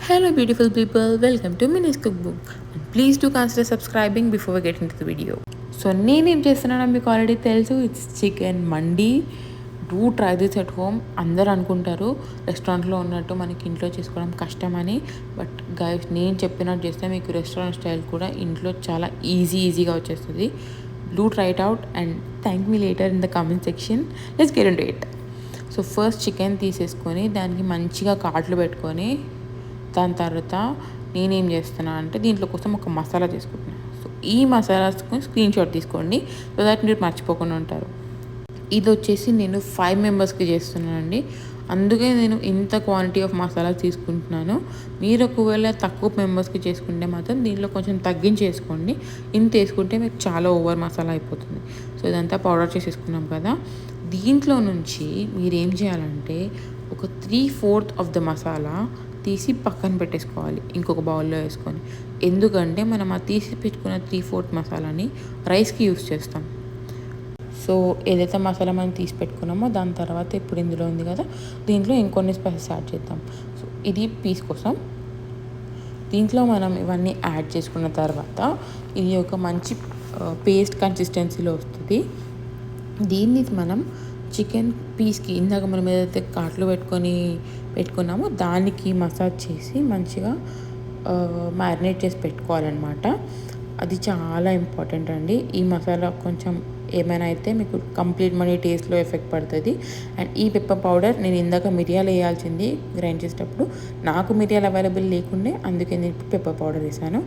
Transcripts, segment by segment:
Hello beautiful people, welcome to Minnie's Cookbook. And please do consider subscribing before we get into the video. So నేనేం చేస్తున్నానో మీకు already తెలుసు, it's chicken mandi. Do try this at home. అందరు అనుకుంటారు రెస్టారెంట్లో ఉన్నట్టు మనకి ఇంట్లో చేసుకోవడం కష్టమని, బట్ గైస్ నేను చెప్పినట్టు చేస్తే మీకు రెస్టారెంట్ స్టైల్ కూడా ఇంట్లో చాలా ఈజీగా వచ్చేస్తుంది. Do try it out and thank me later in the comment section. Let's get into it. So first chicken తీసేసుకొని దానికి మంచిగా కాట్లు పెట్టుకొని, దాని తర్వాత నేనేం చేస్తున్నా అంటే దీంట్లో కోసం ఒక మసాలా తీసుకుంటున్నాను. సో ఈ మసాలా స్క్రీన్ షాట్ తీసుకోండి, సో దట్ మీరు మర్చిపోకుండా ఉంటారు. ఇది వచ్చేసి నేను 5 మెంబర్స్కి చేస్తున్నానండి, అందుకే నేను ఇంత క్వాంటిటీ ఆఫ్ మసాలా తీసుకుంటున్నాను. మీరు ఒకవేళ తక్కువ మెంబర్స్కి చేసుకుంటే మాత్రం దీంట్లో కొంచెం తగ్గించేసుకోండి. ఇంత వేసుకుంటే మీకు చాలా ఓవర్ మసాలా అయిపోతుంది. సో ఇదంతా పౌడర్ చేసేసుకున్నాం కదా, దీంట్లో నుంచి మీరు ఏం చేయాలంటే ఒక 3/4 ఆఫ్ ద మసాలా తీసి పక్కన పెట్టేసుకోవాలి ఇంకొక బౌల్లో వేసుకొని. ఎందుకంటే మనం ఆ తీసి పెట్టుకున్న 3/4 మసాలాని రైస్కి యూస్ చేస్తాం. సో ఏదైతే మసాలా మనం తీసి పెట్టుకున్నామో దాని తర్వాత ఇప్పుడు ఇందులో ఉంది కదా, దీంట్లో ఇంకొన్ని స్పైసెస్ యాడ్ చేద్దాం. సో ఇది పీస్ కోసం. దీంట్లో మనం ఇవన్నీ యాడ్ చేసుకున్న తర్వాత ఇది ఒక మంచి పేస్ట్ కన్సిస్టెన్సీలో వస్తుంది. దీన్ని మనం చికెన్ పీస్కి ఇందాక మనం ఏదైతే కాట్లు పెట్టుకున్నామో దానికి మసాజ్ చేసి మంచిగా మ్యారినేట్ చేసి పెట్టుకోవాలన్నమాట. అది చాలా ఇంపార్టెంట్ అండి. ఈ మసాలా కొంచెం ఏమైనా అయితే మీకు కంప్లీట్ మనీ టేస్ట్లో ఎఫెక్ట్ పడుతుంది. అండ్ ఈ పెప్పర్ పౌడర్ నేను ఇందాక మిరియాలు వేయాల్సింది గ్రైండ్ చేసేటప్పుడు, నాకు మిరియాలు అవైలబుల్ లేకుండే, అందుకే నేను పెప్పర్ పౌడర్ వేసాను.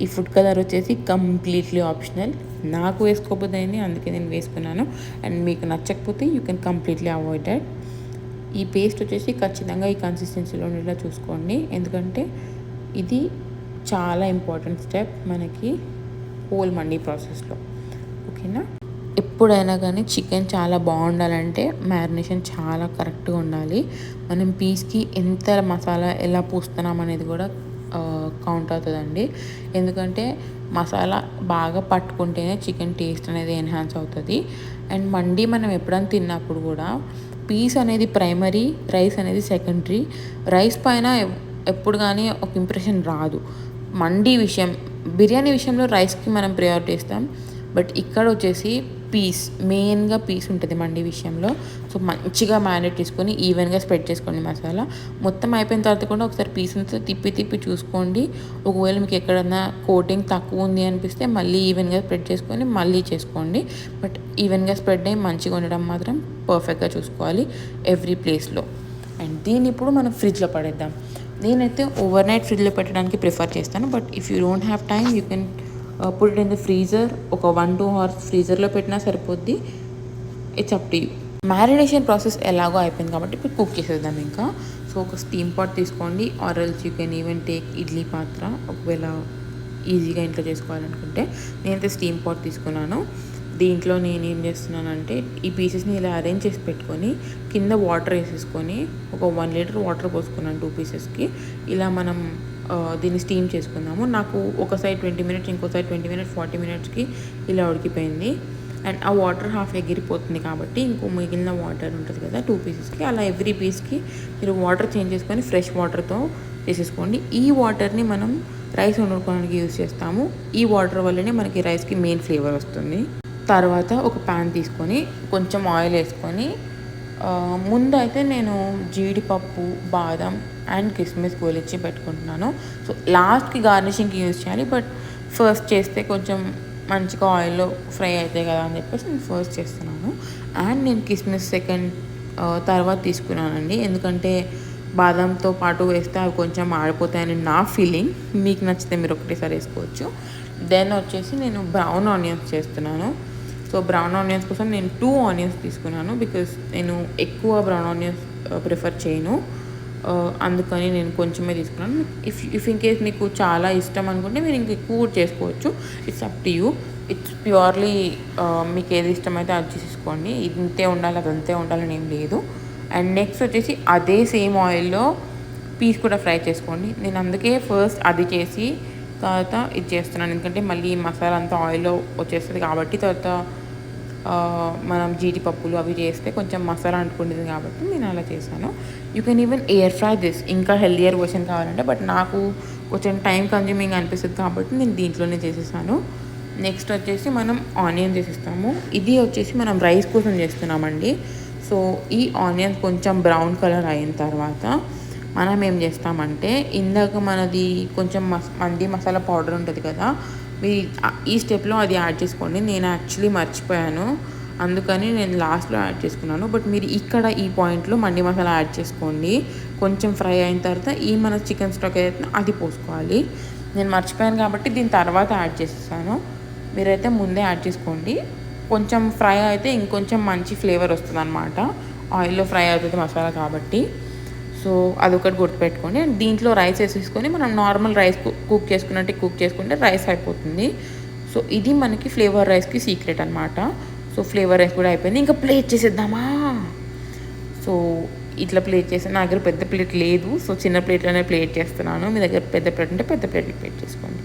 ఈ ఫుడ్ కలర్ వచ్చేసి కంప్లీట్లీ ఆప్షనల్. నాకు వేసుకోబోద్దని అందుకే నేను వేసుకున్నాను. అండ్ మీకు నచ్చకపోతే you can completely avoid that. ఈ పేస్ట్ వచ్చేసి ఖచ్చితంగా ఈ కన్సిస్టెన్సీలో ఉండేలా చూసుకోండి, ఎందుకంటే ఇది చాలా ఇంపార్టెంట్ స్టెప్ మనకి హోల్ మండీ ప్రాసెస్లో. ఓకేనా? ఎప్పుడైనా కానీ చికెన్ చాలా బాగుండాలంటే మ్యారినేషన్ చాలా కరెక్ట్గా ఉండాలి. మనం పీస్కి ఎంత మసాలా ఎలా పూస్తున్నాం అనేది కూడా కౌంట్ అవుతుందండి. ఎందుకంటే మసాలా బాగా పట్టుకుంటేనే చికెన్ టేస్ట్ అనేది ఎన్హాన్స్ అవుతుంది. అండ్ మండి మనం ఎప్పుడైనా తిన్నప్పుడు కూడా పీస్ అనేది ప్రైమరీ, రైస్ అనేది సెకండరీ. రైస్ పైన ఎప్పుడు కానీ ఒక ఇంప్రెషన్ రాదు. మండి బిర్యానీ విషయంలో రైస్కి మనం ప్రయారిటీ ఇస్తాం, బట్ ఇక్కడ వచ్చేసి మెయిన్గా పీస్ ఉంటుంది మండి విషయంలో. సో మంచిగా మ్యారినేట్ చేసుకొని ఈవెన్గా స్ప్రెడ్ చేసుకోండి మసాలా. మొత్తం అయిపోయిన తర్వాత కూడా ఒకసారి పీస్ తిప్పి చూసుకోండి. ఒకవేళ మీకు ఎక్కడన్నా కోటింగ్ తక్కువ ఉంది అనిపిస్తే మళ్ళీ ఈవెన్గా స్ప్రెడ్ చేసుకొని మళ్ళీ చేసుకోండి. బట్ ఈవెన్గా స్ప్రెడ్ అయ్యి మంచిగా ఉండడం మాత్రం పర్ఫెక్ట్గా చూసుకోవాలి ఎవ్రీ ప్లేస్లో. అండ్ దీన్ని ఇప్పుడు మనం ఫ్రిడ్జ్లో పడేద్దాం. నేనైతే ఓవర్ నైట్ ఫ్రిడ్జ్లో పెట్టడానికి ప్రిఫర్ చేస్తాను, but if you don't have time you can put it in the freezer. ఒక 1-2 hours ఫ్రీజర్లో పెట్టినా సరిపోద్ది. It's up to you. Marination process ఎలాగో అయిపోయింది కాబట్టి ఇప్పుడు కుక్ చేసేద్దాం ఇంకా. సో ఒక స్టీమ్ పాట్ తీసుకోండి, or else you can even take idli పాత్ర ఒకవేళ ఈజీగా ఇంట్లో చేసుకోవాలనుకుంటే. నేనైతే స్టీమ్ పాట్ తీసుకున్నాను. దీంట్లో నేను ఏం చేస్తున్నానంటే ఈ పీసెస్ని ఇలా అరేంజ్ చేసి పెట్టుకొని కింద వాటర్ వేసేసుకొని ఒక 1 liter వాటర్ పోసుకున్నాను 2 pieces-కి. ఇలా మనం దీన్ని స్టీమ్ చేసుకుందాము. నాకు ఒక సైడ్ 20 minutes, ఇంకో సైడ్ 20 minutes, 40 minutes-కి ఇలా ఉడికిపోయింది. అండ్ ఆ వాటర్ హాఫ్ ఎగిరిపోతుంది కాబట్టి ఇంకో మిగిలిన వాటర్ ఉంటుంది కదా 2 pieces-కి, అలా ఎవ్రీ పీస్కి మీరు వాటర్ చేంజ్ చేసుకొని ఫ్రెష్ వాటర్తో చేసేసుకోండి. ఈ వాటర్ని మనం రైస్ వండుకోవడానికి యూజ్ చేస్తాము. ఈ వాటర్ వల్లనే మనకి రైస్కి మెయిన్ ఫ్లేవర్ వస్తుంది. తర్వాత ఒక ప్యాన్ తీసుకొని కొంచెం ఆయిల్ వేసుకొని ముందు అయితే నేను జీడిపప్పు, బాదం అండ్ కిస్మిస్ గోలిచ్చి పెట్టుకుంటున్నాను. సో లాస్ట్కి గార్నిషింగ్కి యూజ్ చేయాలి, బట్ ఫస్ట్ చేస్తే కొంచెం మంచిగా ఆయిల్లో ఫ్రై అవుతాయి కదా అని చెప్పేసి నేను ఫస్ట్ చేస్తున్నాను. అండ్ నేను కిస్మిస్ తర్వాత తీసుకున్నానండి, ఎందుకంటే బాదంతో పాటు వేస్తే అవి కొంచెం ఆడిపోతాయని నా ఫీలింగ్. మీకు నచ్చితే మీరు ఒకటేసారి వేసుకోవచ్చు. దెన్ వచ్చేసి నేను బ్రౌన్ ఆనియన్స్ చేస్తున్నాను. సో బ్రౌన్ ఆనియన్స్ కోసం నేను 2 onions తీసుకున్నాను, బికాస్ నేను ఎక్కువ బ్రౌన్ ఆనియన్స్ ప్రిఫర్ చేయను, అందుకని నేను కొంచెమే తీసుకున్నాను. ఇఫ్ ఇన్ కేస్ మీకు చాలా ఇష్టం అనుకుంటే మీరు ఇంక ఎక్కువ కూడా చేసుకోవచ్చు. It's up to you. It's purely మీకు ఏది ఇష్టమైతే అది తీసుకోండి. ఇంతే ఉండాలి అదంతే ఉండాలని ఏం లేదు. అండ్ నెక్స్ట్ వచ్చేసి అదే సేమ్ ఆయిల్లో పీస్ కూడా ఫ్రై చేసుకోండి. నేను అందుకే ఫస్ట్ అది చేసి తర్వాత ఇది చేస్తున్నాను, ఎందుకంటే మళ్ళీ మసాలా అంతా ఆయిల్లో వచ్చేస్తుంది కాబట్టి తర్వాత మనం జీడిపప్పులు అవి చేస్తే కొంచెం మసాలా అంటుకుంటుంది కాబట్టి నేను అలా చేశాను. You can even air fry this, ఇంకా హెల్దియర్ వర్షన్ కావాలంటే. బట్ నాకు కొంచెం టైం కన్జ్యూమింగ్ అనిపిస్తుంది కాబట్టి నేను దీంట్లోనే చేసేసాను. నెక్స్ట్ వచ్చేసి మనం ఆనియన్ చేసేస్తాము. ఇది వచ్చేసి మనం రైస్ కోసం చేస్తున్నామండి. సో ఈ ఆనియన్ కొంచెం బ్రౌన్ కలర్ అయిన తర్వాత మనం ఏం చేస్తామంటే, ఇందాక మనది కొంచెం మండి మసాలా పౌడర్ ఉంటుంది కదా, ఈ స్టెప్లో అది యాడ్ చేసుకోండి. నేను యాక్చువల్లీ మర్చిపోయాను, అందుకని నేను లాస్ట్లో యాడ్ చేసుకున్నాను. బట్ మీరు ఇక్కడ ఈ పాయింట్లో మండి మసాలా యాడ్ చేసుకోండి. కొంచెం ఫ్రై అయిన తర్వాత మన చికెన్ స్టాక్ ఏదైతే అది పోసుకోవాలి. నేను మర్చిపోయాను కాబట్టి దీని తర్వాత యాడ్ చేసేసాను. మీరైతే ముందే యాడ్ చేసుకోండి. కొంచెం ఫ్రై అయితే ఇంకొంచెం మంచి ఫ్లేవర్ వస్తుంది అనమాట. ఆయిల్లో ఫ్రై అవుతుంది మసాలా కాబట్టి. సో అదొకటి గుర్తుపెట్టుకోండి. అండ్ దీంట్లో రైస్ వేసేసుకొని మనం నార్మల్ రైస్ కుక్ చేసుకున్నట్టు కుక్ చేసుకుంటే రైస్ అయిపోతుంది. సో ఇది మనకి ఫ్లేవర్ రైస్కి సీక్రెట్ అనమాట. సో ఫ్లేవర్ రైస్ కూడా అయిపోయింది. ఇంకా ప్లేట్ చేసేద్దామా? సో ఇట్లా ప్లేట్ చేసి, నా దగ్గర పెద్ద ప్లేట్ లేదు, సో చిన్న ప్లేట్లోనే ప్లేట్ చేస్తున్నాను. మీ దగ్గర పెద్ద ప్లేట్ ఉంటే పెద్ద ప్లేట్లో ప్లేట్ చేసుకోండి.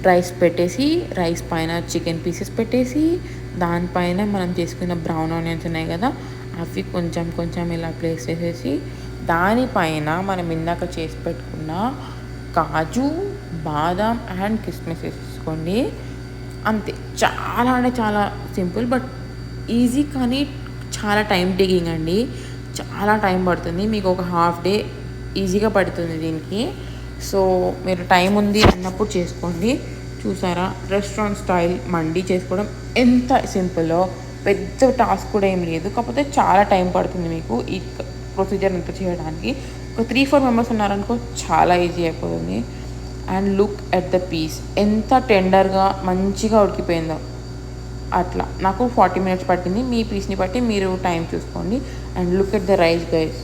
రైస్ పెట్టేసి, రైస్ పైన చికెన్ పీసెస్ పెట్టేసి, దానిపైన మనం చేసుకున్న బ్రౌన్ ఆనియన్స్ ఉన్నాయి కదా, అవి కొంచెం కొంచెం ఇలా ప్లేస్ చేసేసి, దానిపైన మనం ఇందాక చేసి పెట్టుకున్న కాజు, బాదాం అండ్ కిస్మిస్ వేసుకోండి. అంతే. చాలా అంటే చాలా సింపుల్ బట్ ఈజీ, కానీ చాలా టైం టేకింగ్ అండి. చాలా టైం పడుతుంది. మీకు ఒక హాఫ్ డే ఈజీగా పడుతుంది దీనికి. సో మీరు టైం ఉంది అన్నప్పుడు చేసుకోండి. చూసారా, రెస్టారెంట్ స్టైల్ మండి చేసుకోవడం ఎంత సింపుల్లో. పెద్ద టాస్క్ కూడా ఏం లేదు, కాకపోతే చాలా టైం పడుతుంది మీకు ఈ ప్రొసీజర్ అంతా చేయడానికి. ఒక 3-4 మెంబర్స్ ఉన్నారనుకో చాలా ఈజీ అయిపోతుంది. And look at the piece, ఎంత టెండర్గా మంచిగా ఉడికిపోయిందో. అట్లా నాకు 40 minutes పట్టింది. మీ పీస్ని బట్టి మీరు టైం చూసుకోండి. And look at the rice guys,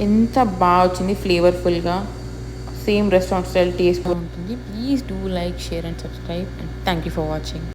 ఎంత బాగా వచ్చింది, ఫ్లేవర్ఫుల్గా, సేమ్ రెస్టారెంట్ స్టైల్ టేస్ట్ ఉంటుంది. Please do like, share and subscribe. And thank you for watching.